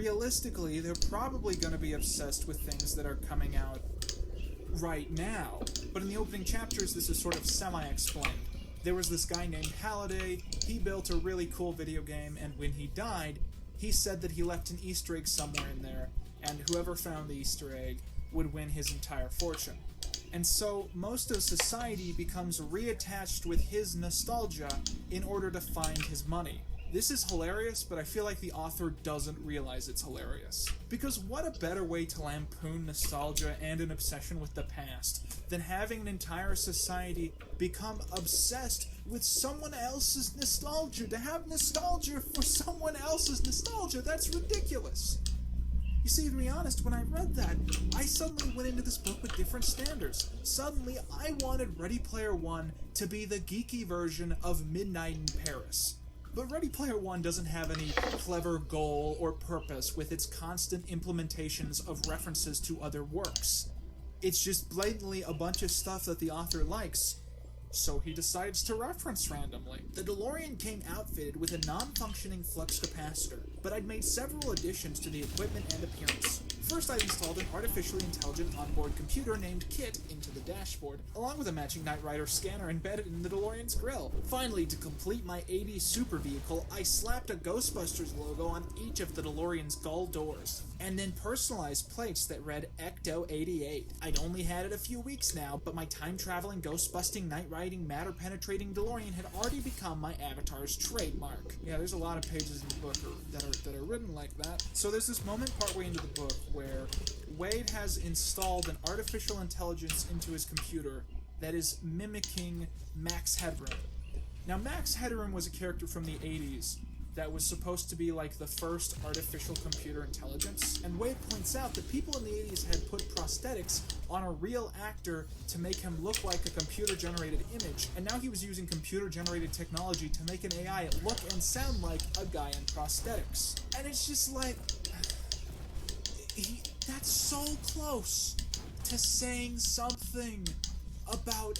realistically, they're probably going to be obsessed with things that are coming out right now. But in the opening chapters, this is sort of semi-explained. There was this guy named Halliday, he built a really cool video game, and when he died, he said that he left an Easter egg somewhere in there, and whoever found the Easter egg would win his entire fortune. And so most of society becomes reattached with his nostalgia in order to find his money. This is hilarious, but I feel like the author doesn't realize it's hilarious. Because what a better way to lampoon nostalgia and an obsession with the past than having an entire society become obsessed with someone else's nostalgia. To have nostalgia for someone else's nostalgia, that's ridiculous. You see, to be honest, when I read that, I suddenly went into this book with different standards. Suddenly, I wanted Ready Player One to be the geeky version of Midnight in Paris. But Ready Player One doesn't have any clever goal or purpose with its constant implementations of references to other works. It's just blatantly a bunch of stuff that the author likes, so he decides to reference randomly. The DeLorean came outfitted with a non-functioning flux capacitor, but I'd made several additions to the equipment and appearance. First, I installed an artificially intelligent onboard computer named Kit into the dashboard, along with a matching Knight Rider scanner embedded in the DeLorean's grille. Finally, to complete my 80s super vehicle, I slapped a Ghostbusters logo on each of the DeLorean's gull doors, and then personalized plates that read Ecto-88. I'd only had it a few weeks now, but my time-traveling, ghost-busting, night-riding, matter-penetrating DeLorean had already become my avatar's trademark. Yeah, there's a lot of pages in the book that are written like that. So there's this moment partway into the book where Wade has installed an artificial intelligence into his computer that is mimicking Max Headroom. Now, Max Headroom was a character from the 80s that was supposed to be like the first artificial computer intelligence, and Wade points out that people in the 80s had put prosthetics on a real actor to make him look like a computer-generated image, and now he was using computer-generated technology to make an AI look and sound like a guy in prosthetics. And it's just like... that's so close to saying something about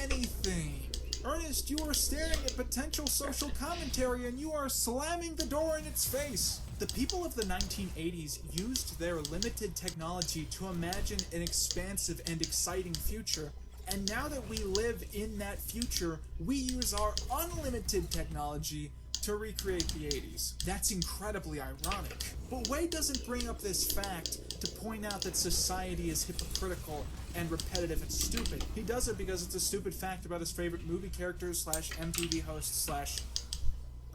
anything. Ernest, you are staring at potential social commentary and you are slamming the door in its face. The people of the 1980s used their limited technology to imagine an expansive and exciting future, and now that we live in that future, we use our unlimited technology to recreate the 80s. That's incredibly ironic. But Wade doesn't bring up this fact to point out that society is hypocritical and repetitive and stupid. He does it because it's a stupid fact about his favorite movie characters slash MTV host slash...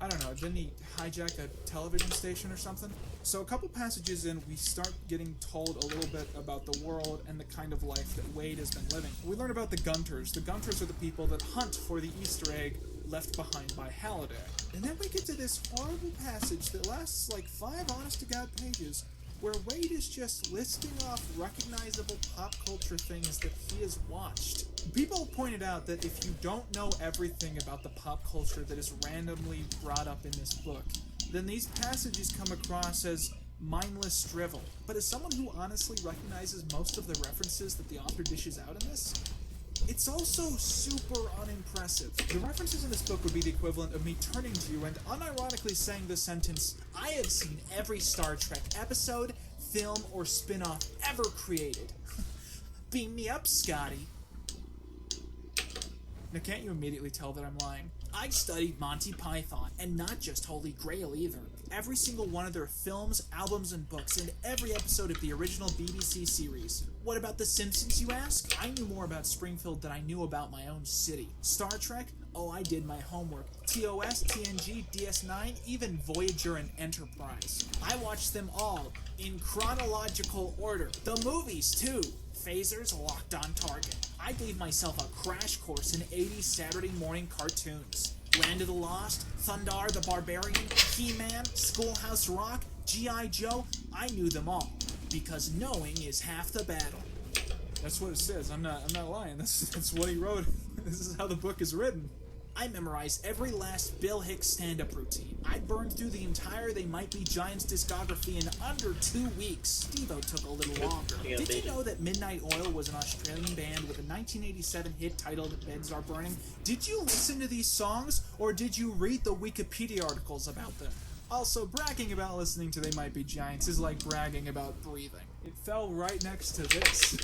I don't know, didn't he hijack a television station or something? So a couple passages in, we start getting told a little bit about the world and the kind of life that Wade has been living. We learn about the Gunters. The Gunters are the people that hunt for the Easter egg left behind by Halliday. And then we get to this horrible passage that lasts like 5 honest-to-God pages, where Wade is just listing off recognizable pop culture things that he has watched. People pointed out that if you don't know everything about the pop culture that is randomly brought up in this book, then these passages come across as mindless drivel. But as someone who honestly recognizes most of the references that the author dishes out in this, it's also super unimpressive. The references in this book would be the equivalent of me turning to you and unironically saying the sentence, "I have seen every Star Trek episode, film, or spin-off ever created." Beam me up, Scotty. Now, can't you immediately tell that I'm lying? I studied Monty Python, and not just Holy Grail either. Every single one of their films, albums, and books, and every episode of the original BBC series. What about The Simpsons, you ask? I knew more about Springfield than I knew about my own city. Star Trek? Oh, I did my homework. TOS, TNG, DS9, even Voyager and Enterprise. I watched them all, in chronological order. The movies, too. Phasers, Locked on Target. I gave myself a crash course in 80s Saturday morning cartoons. Land of the Lost, Thundar the Barbarian, He-Man, Schoolhouse Rock, G.I. Joe, I knew them all, because knowing is half the battle. That's what it says. I'm not lying. That's what he wrote. This is how the book is written. I memorized every last Bill Hicks stand-up routine. I burned through the entire They Might Be Giants discography in under 2 weeks. Devo took a little longer. Did you know that Midnight Oil was an Australian band with a 1987 hit titled Beds Are Burning? Did you listen to these songs, or did you read the Wikipedia articles about them? Also, bragging about listening to They Might Be Giants is like bragging about breathing. It fell right next to this,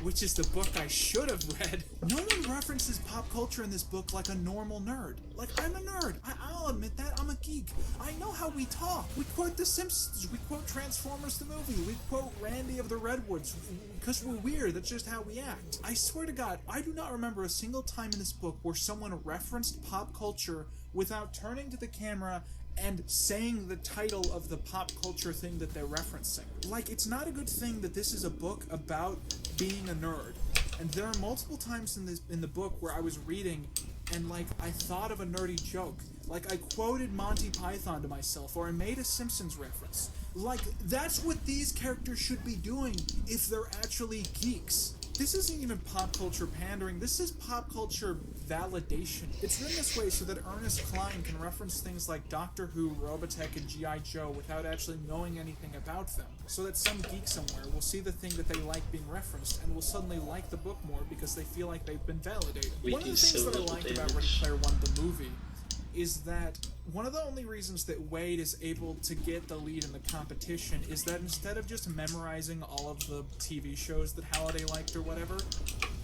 which is the book I should have read. No one references pop culture in this book like a normal nerd. Like, I'm a nerd. I'll admit that. I'm a geek. I know how we talk. We quote The Simpsons. We quote Transformers the movie. We quote Randy of the Redwoods. Because we're weird. That's just how we act. I swear to God, I do not remember a single time in this book where someone referenced pop culture without turning to the camera and saying the title of the pop culture thing that they're referencing. Like, it's not a good thing that this is a book about being a nerd. And there are multiple times in the book where I was reading and, like, I thought of a nerdy joke. Like, I quoted Monty Python to myself, or I made a Simpsons reference. Like, that's what these characters should be doing if they're actually geeks. This isn't even pop culture pandering, this is pop culture validation. It's written this way so that Ernest Cline can reference things like Doctor Who, Robotech, and G.I. Joe without actually knowing anything about them. So that some geek somewhere will see the thing that they like being referenced and will suddenly like the book more because they feel like they've been validated. One of the things that I liked about Ready Player One, the movie, is that one of the only reasons that Wade is able to get the lead in the competition is that instead of just memorizing all of the TV shows that Halliday liked or whatever,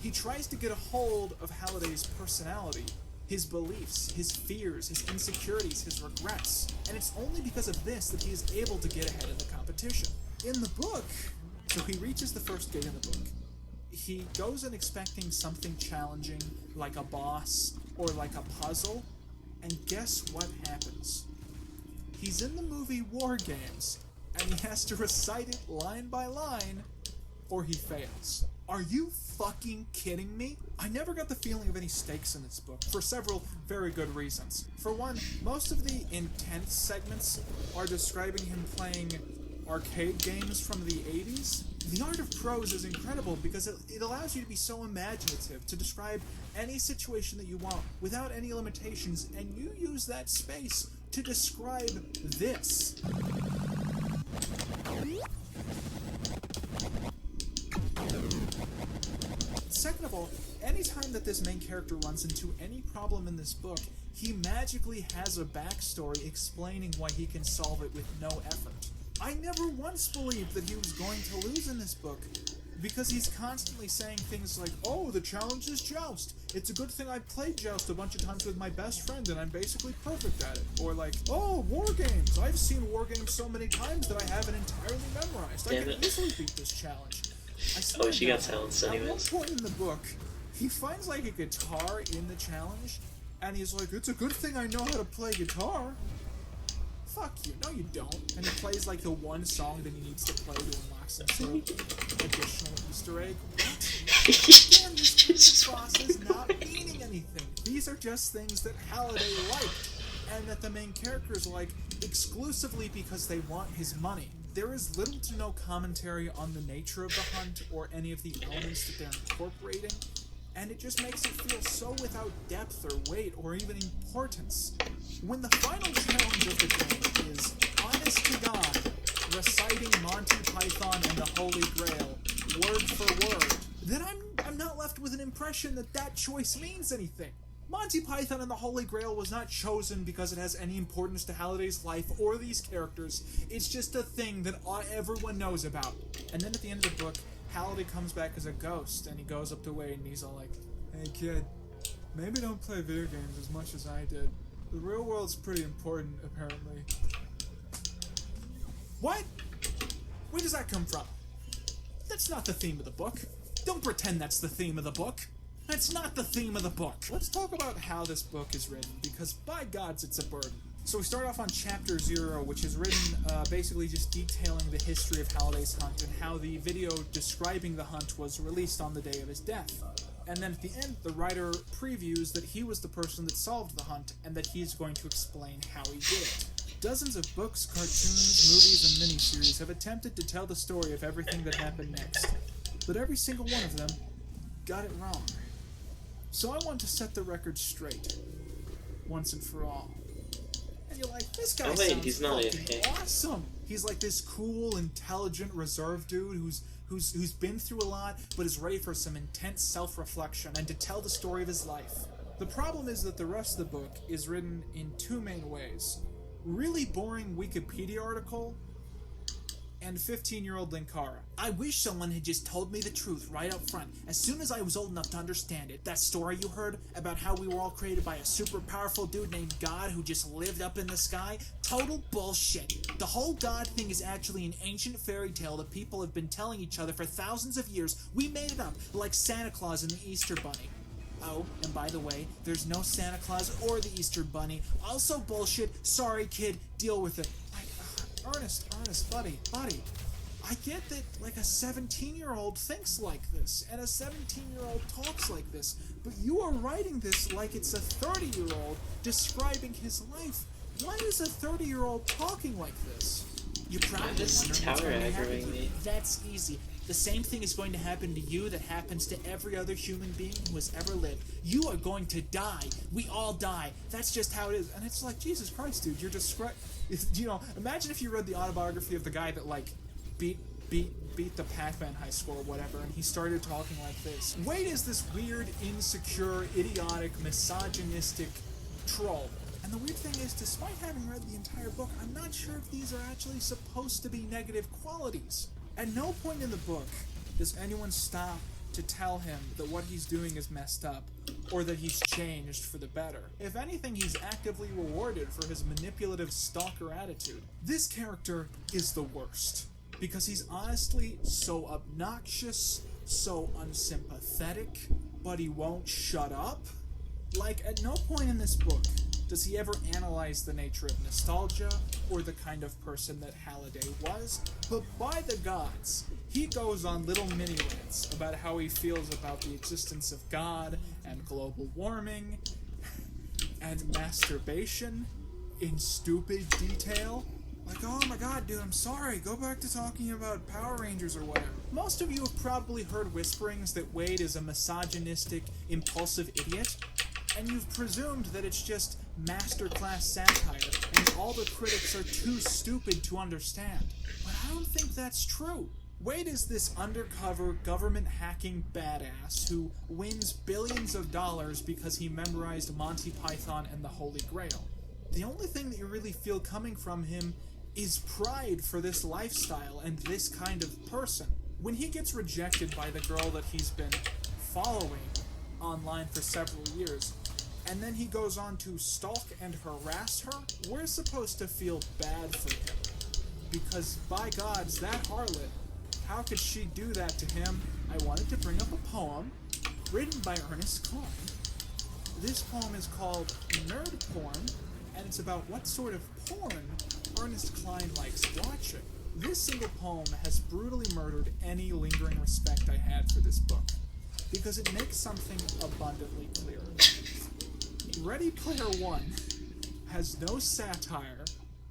he tries to get a hold of Halliday's personality, his beliefs, his fears, his insecurities, his regrets, and it's only because of this that he is able to get ahead in the competition. In the book, so he reaches the first gate in the book. He goes in expecting something challenging, like a boss or like a puzzle, and guess what happens? He's in the movie War Games, and he has to recite it line by line, or he fails. Are you fucking kidding me? I never got the feeling of any stakes in this book, for several very good reasons. For one, most of the intense segments are describing him playing arcade games from the 80s. The art of prose is incredible because it allows you to be so imaginative, to describe any situation that you want without any limitations, and you use that space to describe this. Second of all, anytime that this main character runs into any problem in this book, he magically has a backstory explaining why he can solve it with no effort. I never once believed that he was going to lose in this book, because he's constantly saying things like, oh, the challenge is Joust. It's a good thing I played Joust a bunch of times with my best friend and I'm basically perfect at it. Or like, oh, War Games. I've seen War Games so many times that I have it entirely memorized. I can easily beat this challenge. Oh, she got talents anyways. At one point in the book, he finds like a guitar in the challenge, and he's like, it's a good thing I know how to play guitar. Fuck you. No, you don't. And he plays like the one song that he needs to play to unlock some sort of additional Easter egg. What? Again, this boss is not meaning anything. These are just things that Halliday liked, and that the main characters like exclusively because they want his money. There is little to no commentary on the nature of the hunt or any of the elements that they're incorporating, and it just makes it feel so without depth or weight or even importance. When the final challenge of the game is, honest to God, reciting Monty Python and the Holy Grail, word for word, then I'm not left with an impression that that choice means anything. Monty Python and the Holy Grail was not chosen because it has any importance to Halliday's life or these characters. It's just a thing that everyone knows about. And then at the end of the book, Halliday comes back as a ghost, and he goes up to Wade and he's all like, hey kid, maybe don't play video games as much as I did. The real world's pretty important, apparently. What? Where does that come from? That's not the theme of the book. Don't pretend that's the theme of the book. That's not the theme of the book. Let's talk about how this book is written, because by gods, it's a burden. So we start off on Chapter 0, which is written basically just detailing the history of Halliday's hunt and how the video describing the hunt was released on the day of his death. And then at the end, the writer previews that he was the person that solved the hunt and that he's going to explain how he did it. Dozens of books, cartoons, movies, and miniseries have attempted to tell the story of everything that happened next, but every single one of them got it wrong. So I want to set the record straight, once and for all. And you're like, this guy sounds fucking awesome. He's like this cool, intelligent, reserved dude who's been through a lot, but is ready for some intense self-reflection and to tell the story of his life. The problem is that the rest of the book is written in two main ways. really boring Wikipedia article, and 15-year-old Linkara. I wish someone had just told me the truth right up front, as soon as I was old enough to understand it. That story you heard about how we were all created by a super powerful dude named God who just lived up in the sky? Total bullshit. The whole God thing is actually an ancient fairy tale that people have been telling each other for thousands of years. We made it up, like Santa Claus and the Easter Bunny. Oh, and by the way, there's no Santa Claus or the Easter Bunny. Also bullshit. Sorry, kid. Deal with it. Ernest, buddy. I get that, like, a 17-year-old thinks like this, and a 17-year-old talks like this, but you are writing this like it's a 30-year-old describing his life. Why is a 30-year-old talking like this? You probably wonder what's going to happen to you. That's easy. The same thing is going to happen to you that happens to every other human being who has ever lived. You are going to die. We all die. That's just how it is. And it's like, Jesus Christ, dude, you're describing... You know, imagine if you read the autobiography of the guy that, like, beat the Pac-Man high score or whatever, and he started talking like this. Wade is this weird, insecure, idiotic, misogynistic troll. And the weird thing is, despite having read the entire book, I'm not sure if these are actually supposed to be negative qualities. At no point in the book does anyone stop to tell him that what he's doing is messed up, or that he's changed for the better. If anything, he's actively rewarded for his manipulative stalker attitude. This character is the worst, because he's honestly so obnoxious, so unsympathetic, but he won't shut up. Like, at no point in this book does he ever analyze the nature of nostalgia, or the kind of person that Halliday was, but by the gods, he goes on little mini-rants about how he feels about the existence of God, and global warming, and masturbation, in stupid detail. Like, oh my god, dude, I'm sorry, go back to talking about Power Rangers or whatever. Most of you have probably heard whisperings that Wade is a misogynistic, impulsive idiot, and you've presumed that it's just masterclass satire, and all the critics are too stupid to understand. But I don't think that's true. Wade is this undercover, government-hacking badass who wins billions of dollars because he memorized Monty Python and the Holy Grail. The only thing that you really feel coming from him is pride for this lifestyle and this kind of person. When he gets rejected by the girl that he's been following online for several years, and then he goes on to stalk and harass her, we're supposed to feel bad for him. Because, by gods, that harlot, how could she do that to him? I wanted to bring up a poem written by Ernest Klein. This poem is called Nerd Porn, and it's about what sort of porn Ernest Klein likes watching. This single poem has brutally murdered any lingering respect I had for this book, because it makes something abundantly clear. Ready Player One has no satire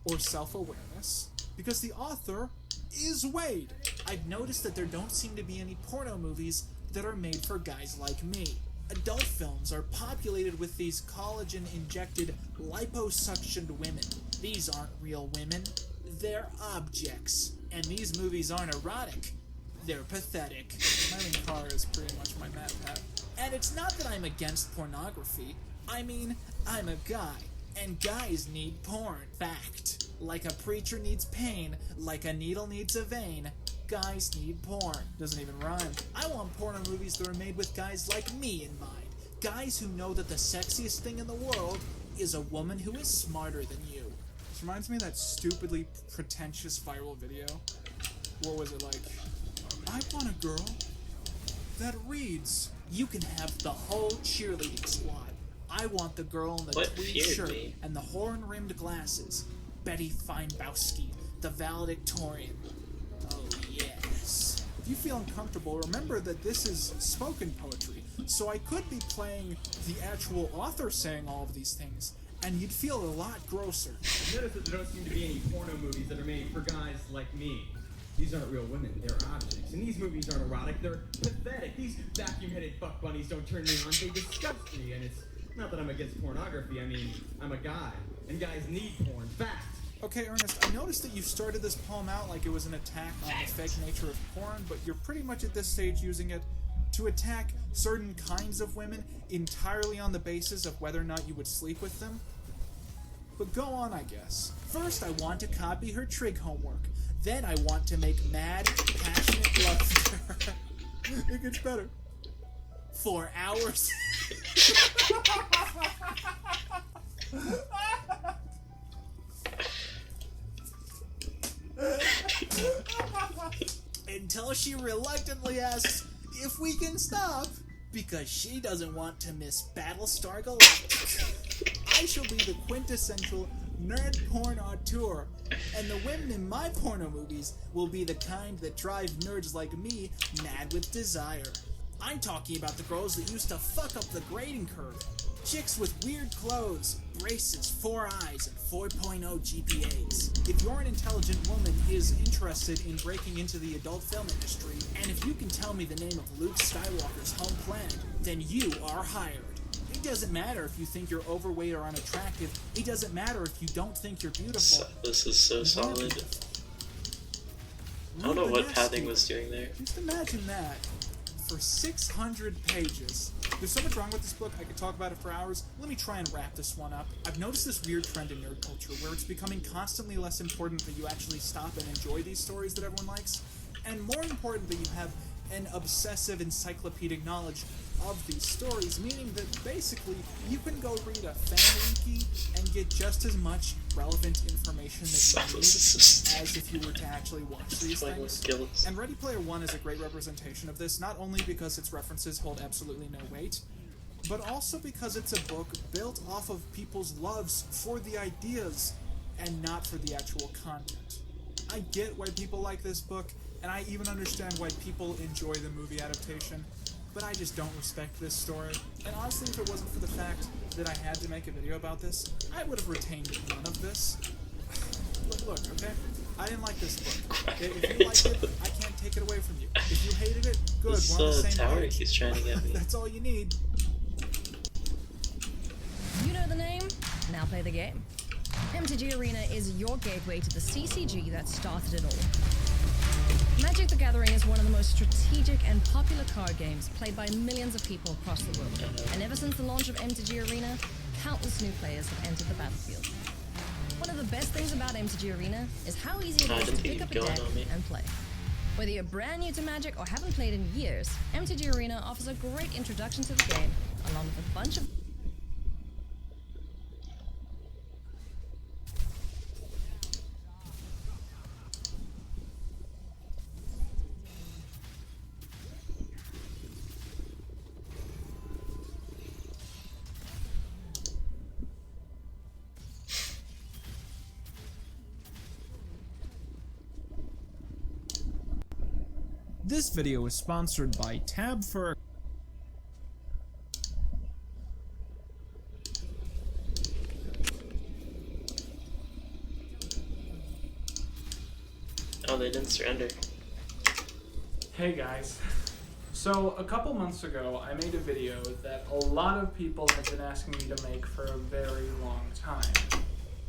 or self-awareness, because the author is Wade. I've noticed that there don't seem to be any porno movies that are made for guys like me. Adult films are populated with these collagen-injected, liposuctioned women. These aren't real women. They're objects. And these movies aren't erotic. They're pathetic. My car is pretty much my map hat. And it's not that I'm against pornography. I mean, I'm a guy, and guys need porn. Fact. Like a preacher needs pain, like a needle needs a vein, guys need porn. Doesn't even rhyme. I want porno movies that are made with guys like me in mind. Guys who know that the sexiest thing in the world is a woman who is smarter than you. This reminds me of that stupidly pretentious viral video. What was it like? I want a girl that reads. You can have the whole cheerleading squad. I want the girl in the tweed shirt and the horn-rimmed glasses. Betty Feinbowski, the valedictorian. Oh, yes. If you feel uncomfortable, remember that this is spoken poetry, so I could be playing the actual author saying all of these things, and you'd feel a lot grosser. Notice that there don't seem to be any porno movies that are made for guys like me. These aren't real women, they're objects. And these movies aren't erotic, they're pathetic. These vacuum-headed fuck bunnies don't turn me on, they disgust me. And it's not that I'm against pornography, I mean, I'm a guy. And guys need porn. Fact. Okay, Ernest, I noticed that you started this poem out like it was an attack on the fake nature of porn, but you're pretty much at this stage using it to attack certain kinds of women entirely on the basis of whether or not you would sleep with them. But go on, I guess. First, I want to copy her trig homework. Then I want to make mad, passionate love. It gets better. For hours. Until she reluctantly asks if we can stop, because she doesn't want to miss Battlestar Galactica. I shall be the quintessential nerd porn auteur, and the women in my porno movies will be the kind that drive nerds like me mad with desire. I'm talking about the girls that used to fuck up the grading curve. Chicks with weird clothes, braces, 4 eyes, and 4.0 GPAs. If you're an intelligent woman is interested in breaking into the adult film industry, and if you can tell me the name of Luke Skywalker's home planet, then you are hired. It doesn't matter if you think you're overweight or unattractive. It doesn't matter if you don't think you're beautiful. This is so solid. I don't know what padding was doing there. Just imagine that. For 600 pages. There's so much wrong with this book, I could talk about it for hours. Let me try and wrap this one up. I've noticed this weird trend in nerd culture where it's becoming constantly less important that you actually stop and enjoy these stories that everyone likes, and more important that you have an obsessive encyclopedic knowledge of these stories, meaning that basically you can go read a fan wiki and get just as much relevant information that you need as if you were to actually watch these things. And Ready Player One is a great representation of this, not only because its references hold absolutely no weight, but also because it's a book built off of people's loves for the ideas and not for the actual content. I get why people like this book, and I even understand why people enjoy the movie adaptation, but I just don't respect this story. And honestly, if it wasn't for the fact that I had to make a video about this, I would have retained none of this. Look, okay? I didn't like this book. If you liked it, I can't take it away from you. If you hated it, good, This we're on the same tower page. he's trying to get me. That's all you need. You know the name? Now play the game. MTG Arena is your gateway to the CCG that started it all. Magic the Gathering is one of the most strategic and popular card games played by millions of people across the world. And ever since the launch of MTG Arena, countless new players have entered the battlefield. One of the best things about MTG Arena is how easy it is to pick up a deck and play. Whether you're brand new to Magic or haven't played in years, MTG Arena offers a great introduction to the game, along with a bunch of This video is sponsored by Tab for... Oh, they didn't surrender. Hey guys. So a couple months ago I made a video that a lot of people have been asking me to make for a very long time.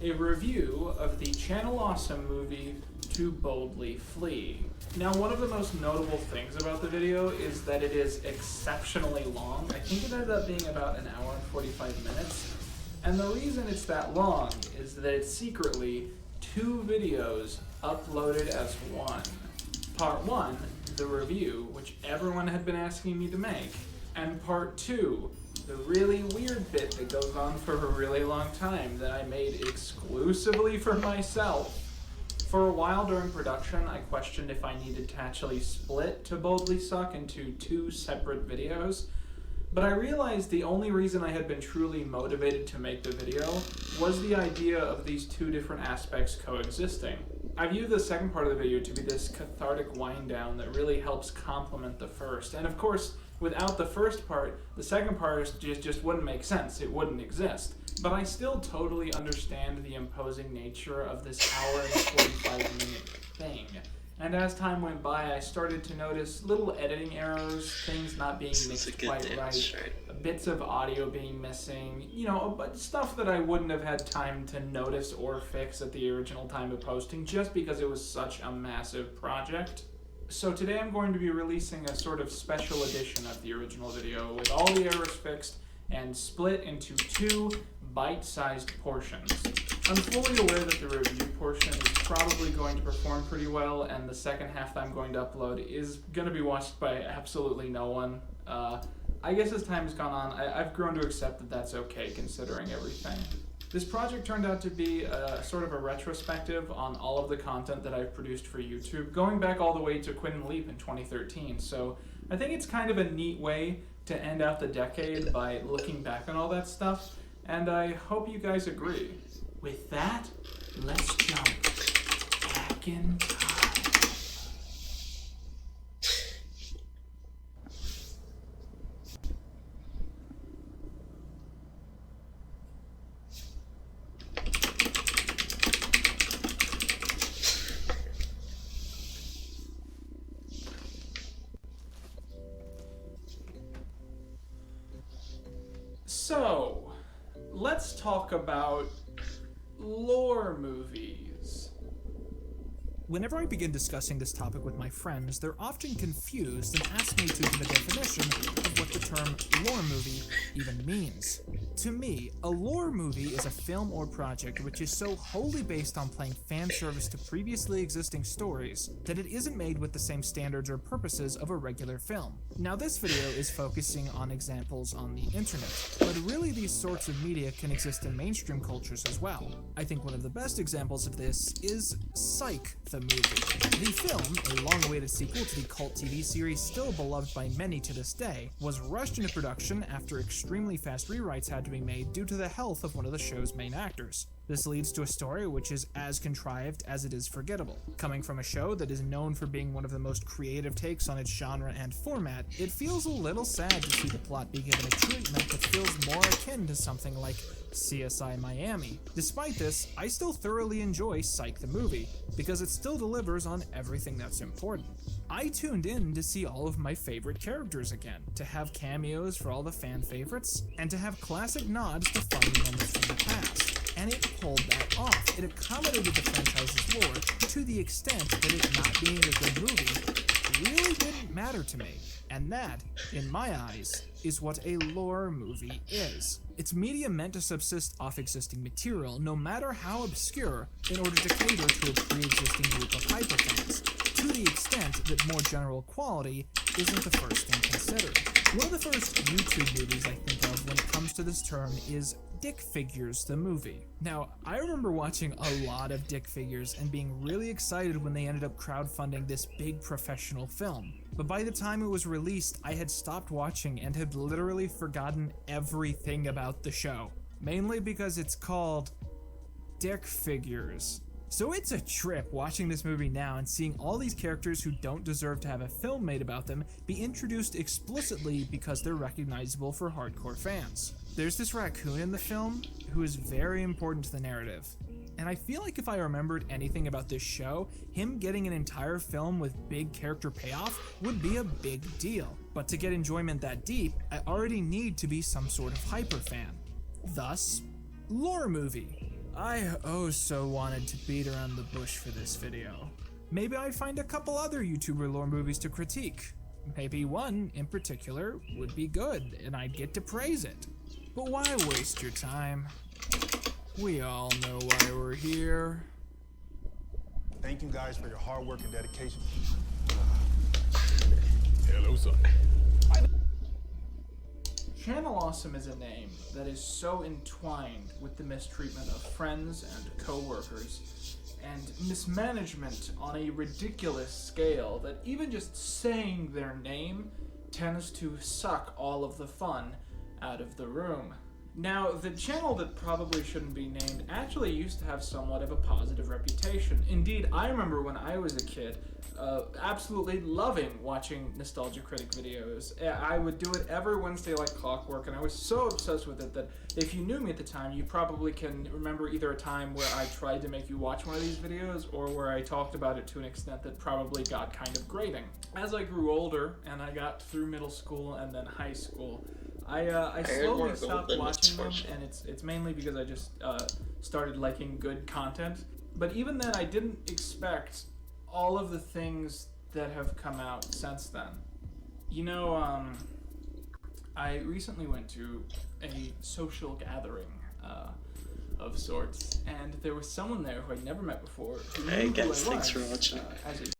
A review of the Channel Awesome movie To Boldly Flee. Now, one of the most notable things about the video is that it is exceptionally long. I think it ended up being about an hour and 45 minutes. And the reason it's that long is that it's secretly 2 videos uploaded as one. Part 1, the review, which everyone had been asking me to make, and Part 2, the really weird bit that goes on for a really long time that I made exclusively for myself. For a while during production, I questioned if I needed to actually split To Boldly Suck into 2 separate videos, but I realized the only reason I had been truly motivated to make the video was the idea of these 2 different aspects coexisting. I view the second part of the video to be this cathartic wind down that really helps complement the first, and of course, without the first part, the second part just wouldn't make sense, it wouldn't exist. But I still totally understand the imposing nature of this hour and 45-minute thing. And as time went by, I started to notice little editing errors, things not being mixed quite right, bits of audio being missing, you know, but stuff that I wouldn't have had time to notice or fix at the original time of posting just because it was such a massive project. So today I'm going to be releasing a sort of special edition of the original video with all the errors fixed and split into 2 bite-sized portions. I'm fully aware that the review portion is probably going to perform pretty well, and the second half that I'm going to upload is going to be watched by absolutely no one. I guess as time has gone on, I've grown to accept that that's okay considering everything. This project turned out to be sort of a retrospective on all of the content that I've produced for YouTube, going back all the way to Quantum Leap in 2013, so I think it's kind of a neat way to end out the decade by looking back on all that stuff, and I hope you guys agree. With that, let's jump back in time. So, let's talk about lore movies. Whenever I begin discussing this topic with my friends, they're often confused and ask me to give a definition of what the term lore movie even means. To me, a lore movie is a film or project which is so wholly based on playing fan service to previously existing stories that it isn't made with the same standards or purposes of a regular film. Now, this video is focusing on examples on the internet, but really these sorts of media can exist in mainstream cultures as well. I think one of the best examples of this is Psych, the movie. The film, a long-awaited sequel to the cult TV series still beloved by many to this day, was rushed into production after extremely fast rewrites had to be made due to the health of one of the show's main actors. This leads to a story which is as contrived as it is forgettable. Coming from a show that is known for being one of the most creative takes on its genre and format, it feels a little sad to see the plot be given a treatment that feels more akin to something like CSI Miami. Despite this, I still thoroughly enjoy Psych the movie, because it still delivers on everything that's important. I tuned in to see all of my favorite characters again, to have cameos for all the fan favorites, and to have classic nods to funny moments from the past. And it pulled that off. It accommodated the franchise's lore to the extent that it not being a good movie really didn't matter to me. And that, in my eyes, is what a lore movie is. It's media meant to subsist off existing material, no matter how obscure, in order to cater to a pre-existing group of hyperfans, to the extent that more general quality isn't the first thing considered. One of the first YouTube movies I think of when it comes to this term is Dick Figures, the movie. Now, I remember watching a lot of Dick Figures and being really excited when they ended up crowdfunding this big professional film. But by the time it was released, I had stopped watching and had literally forgotten everything about the show. Mainly because it's called Dick Figures. So it's a trip watching this movie now and seeing all these characters who don't deserve to have a film made about them be introduced explicitly because they're recognizable for hardcore fans. There's this raccoon in the film who is very important to the narrative. And I feel like if I remembered anything about this show, him getting an entire film with big character payoff would be a big deal. But to get enjoyment that deep, I already need to be some sort of hyper fan. Thus, lore movie. I oh so wanted to beat around the bush for this video. Maybe I'd find a couple other YouTuber lore movies to critique. Maybe one, in particular, would be good, and I'd get to praise it. But why waste your time? We all know why we're here. Thank you guys for your hard work and dedication. Hello, son. Channel Awesome is a name that is so entwined with the mistreatment of friends and co-workers and mismanagement on a ridiculous scale that even just saying their name tends to suck all of the fun out of the room. Now, the channel that probably shouldn't be named actually used to have somewhat of a positive reputation. Indeed, I remember when I was a kid, absolutely loving watching Nostalgia Critic videos. I would do it every Wednesday like clockwork, and I was so obsessed with it that if you knew me at the time, you probably can remember either a time where I tried to make you watch one of these videos or where I talked about it to an extent that probably got kind of grating. As I grew older and I got through middle school and then high school, I slowly stopped watching them, and it's mainly because I just started liking good content. But even then, I didn't expect all of the things that have come out since then. You know, I recently went to a social gathering of sorts, and there was someone there who I'd never met before who Hey knew guys, who I thanks was, for watching. as a